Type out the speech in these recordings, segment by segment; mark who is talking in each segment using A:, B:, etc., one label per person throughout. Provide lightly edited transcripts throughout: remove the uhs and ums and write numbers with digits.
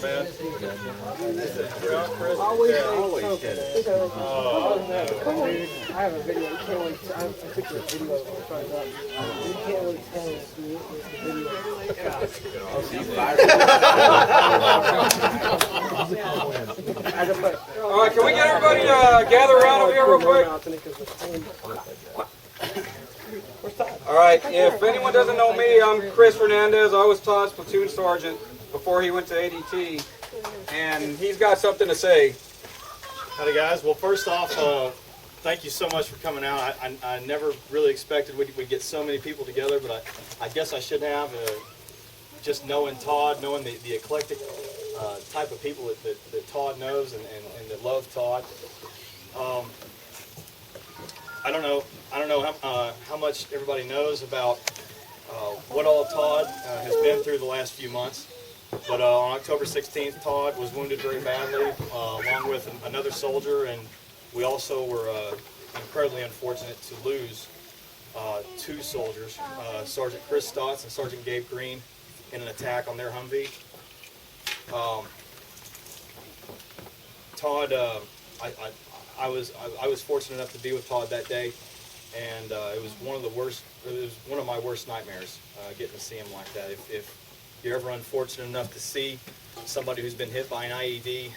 A: there, man.
B: Always
A: Yeah. Oh, no.
B: I have a video. You can't really. I took a video of it. You can't really tell it's the video.
C: All right, can we get everybody to gather around over here real quick? All right, if anyone doesn't know me, I'm Chris Fernandez. I was Todd's platoon sergeant before he went to ADT, and he's got something to say.
A: Howdy, guys. Well, first off, thank you so much for coming out. I never really expected we'd get so many people together, but I guess I should have. Just knowing Todd, knowing the eclectic type of people that Todd knows and that love Todd. I don't know how much everybody knows about what all Todd has been through the last few months. But on October 16th, Todd was wounded very badly, along with another soldier, and we also were incredibly unfortunate to lose two soldiers, Sergeant Chris Stotts and Sergeant Gabe Green, in an attack on their Humvee. Todd, I was fortunate enough to be with Todd that day, and it was one of my worst nightmares, getting to see him like that. If you're ever unfortunate enough to see somebody who's been hit by an IED,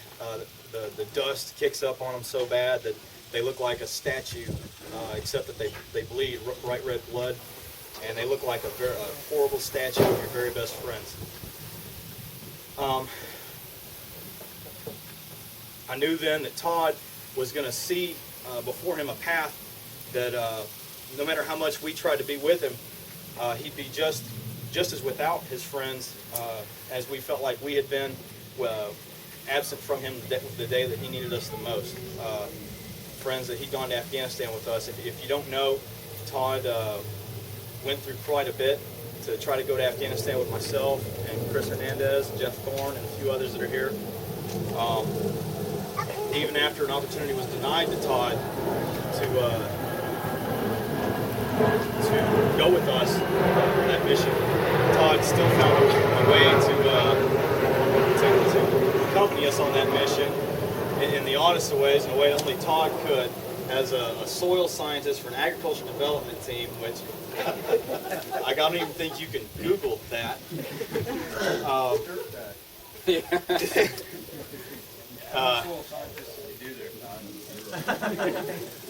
A: the dust kicks up on them so bad that they look like a statue, except that they bleed bright red blood, and they look like a horrible statue of your very best friends. I knew then that Todd was going to see before him a path that no matter how much we tried to be with him, he'd be just as without his friends as we felt like we had been absent from him the day that he needed us the most. Friends that he'd gone to Afghanistan with us. If you don't know, Todd went through quite a bit to try to go to Afghanistan with myself and Chris Hernandez, Jeff Thorne, and a few others that are here. Even after an opportunity was denied to Todd to go with us on that mission, Todd still found a way to accompany us on that mission in the oddest of ways, in a way that only Todd could, as a soil scientist for an agriculture development team, which I don't even think you can Google that.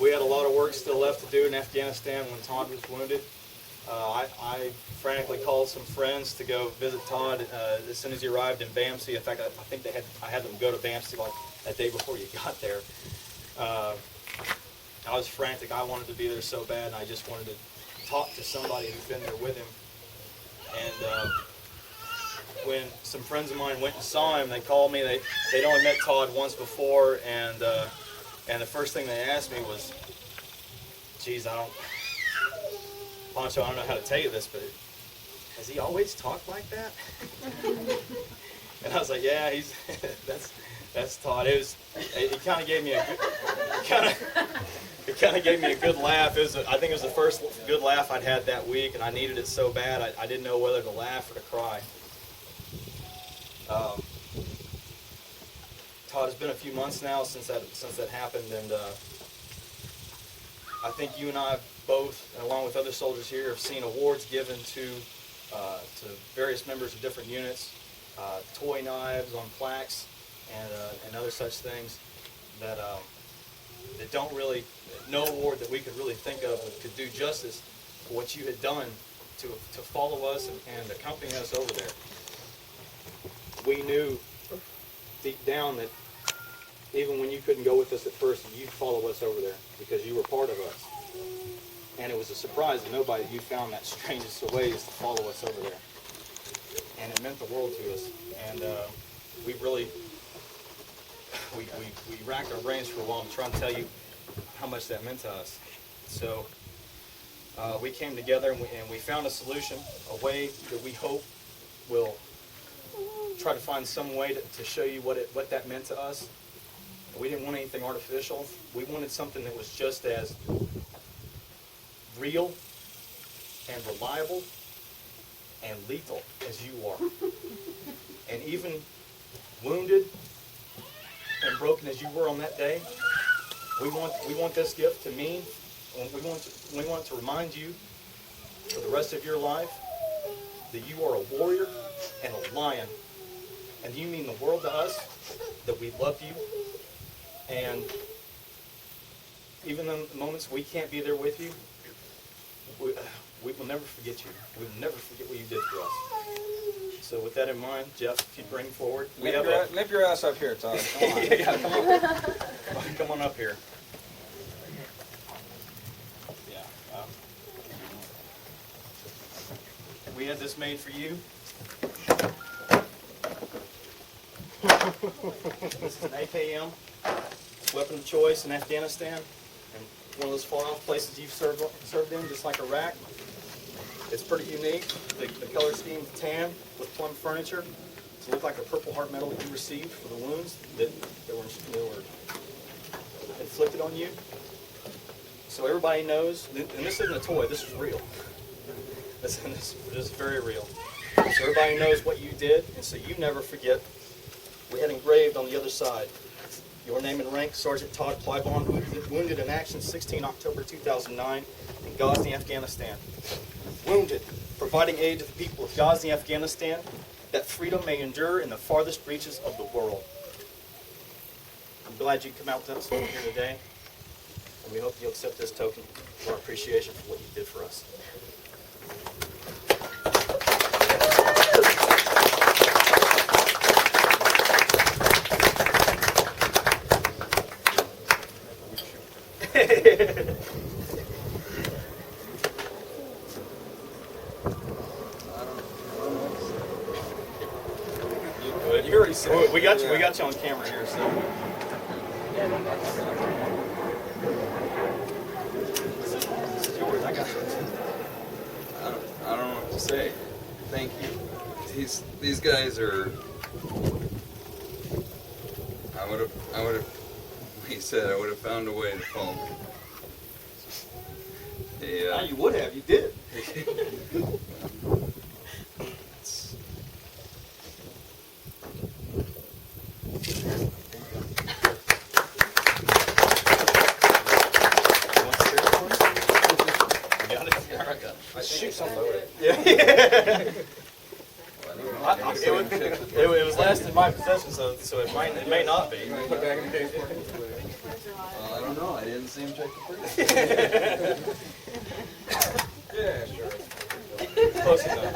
A: We had a lot of work still left to do in Afghanistan when Todd was wounded. I frantically called some friends to go visit Todd as soon as he arrived in Bamsey. In fact, I think I had them go to Bamsey like that day before you got there. I was frantic. I wanted to be there so bad, and I just wanted to talk to somebody who'd been there with him. And when some friends of mine went and saw him, they called me. They'd only met Todd once before, and the first thing they asked me was, "Geez, Pancho, I don't know how to tell you this, but has he always talked like that?" And I was like, "Yeah, that's Todd." It kind of gave me a good laugh. I think it was the first good laugh I'd had that week, and I needed it so bad. I didn't know whether to laugh or to cry. Todd, it's been a few months now since that happened, and I think you and I both, along with other soldiers here, have seen awards given to various members of different units, toy knives on plaques, and other such things that don't really, no award that we could really think of that could do justice for what you had done to follow us and accompany us over there. We knew deep down that even when you couldn't go with us at first, you'd follow us over there because you were part of us. And it was a surprise to nobody that you found that strangest of ways to follow us over there. And it meant the world to us. And we racked our brains for a while to try and tell you how much that meant to us. So we came together and we found a solution, a way that we hope will try to find some way to show you what that meant to us. We didn't want anything artificial. We wanted something that was just as real and reliable and lethal as you are. And even wounded and broken as you were on that day, we want this gift to mean, we want it to remind you for the rest of your life that you are a warrior and a lion, and you mean the world to us, that we love you, and even in the moments we can't be there with you, we will never forget you. We will never forget what you did for us. So with that in mind, Jeff, if you bring forward,
C: Lift your ass up here, Todd. Come on.
A: yeah, come on up here. Yeah. We had this made for you. This is an AKM, weapon of choice in Afghanistan, and one of those far-off places you've served in, just like Iraq. It's pretty unique. The color scheme tan with plum furniture to look like a Purple Heart medal that you received for the wounds that were inflicted on you. So everybody knows, and this isn't a toy, this is real. This is very real. So everybody knows what you did, and so you never forget. We had engraved on the other side your name and rank, Sergeant Todd Plybon, wounded in action 16 October 2009 in Ghazni, Afghanistan. Wounded, providing aid to the people of Ghazni, Afghanistan, that freedom may endure in the farthest reaches of the world. I'm glad you come out to us here today, and we hope you accept this token of our appreciation for what you did for us. You already said we got you on camera here, so. This is yours. I got you.
D: I don't know what to say. Thank you. These guys are. I would have. He said I would have found a way to phone.
A: Yeah, you would have. You did. Shoot something over it. Yeah. It was last in my possession, so it may not be.
D: Put it back in the case for me. I don't know. I didn't see him check the freezer.
C: Yeah, sure.
A: Close enough.